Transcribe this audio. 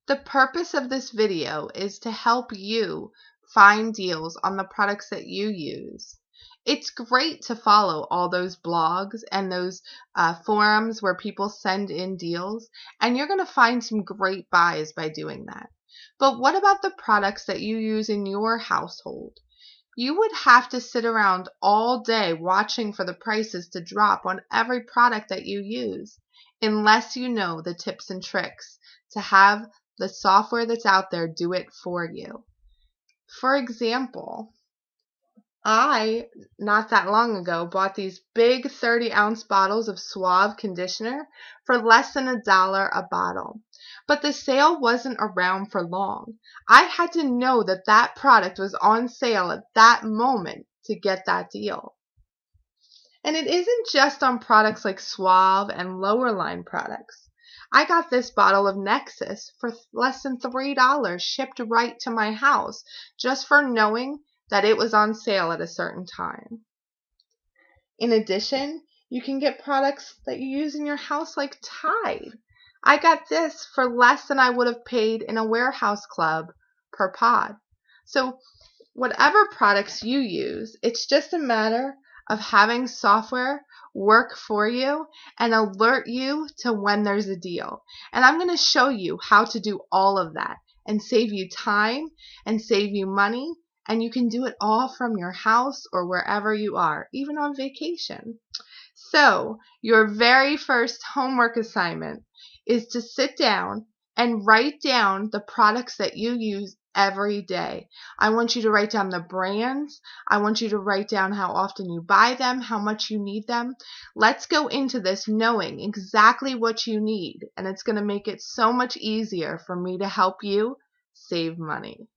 The purpose of this video is to help you find deals on the products that you use. It's great to follow all those blogs and those forums where people send in deals, and you're going to find some great buys by doing that. But what about the products that you use in your household? You would have to sit around all day watching for the prices to drop on every product that you use, unless you know the tips and tricks to have the software that's out there do it for you. For example, I, not that long ago, bought these big 30-ounce bottles of Suave conditioner for less than $1 a bottle. But the sale wasn't around for long. I had to know that that product was on sale at that moment to get that deal. And it isn't just on products like Suave and lower line products. I got this bottle of Nexus for less than $3 shipped right to my house just for knowing that it was on sale at a certain time. In addition, you can get products that you use in your house like Tide. I got this for less than I would have paid in a warehouse club per pod. So whatever products you use, it's just a matter of having software work for you and alert you to when there's a deal. And I'm going to show you how to do all of that and save you time and save you money. And you can do it all from your house or wherever you are, even on vacation. So your very first homework assignment is to sit down and write down the products that you use every day. I want you to write down the brands. I want you to write down how often you buy them, how much you need them. Let's go into this knowing exactly what you need, and it's going to make it so much easier for me to help you save money.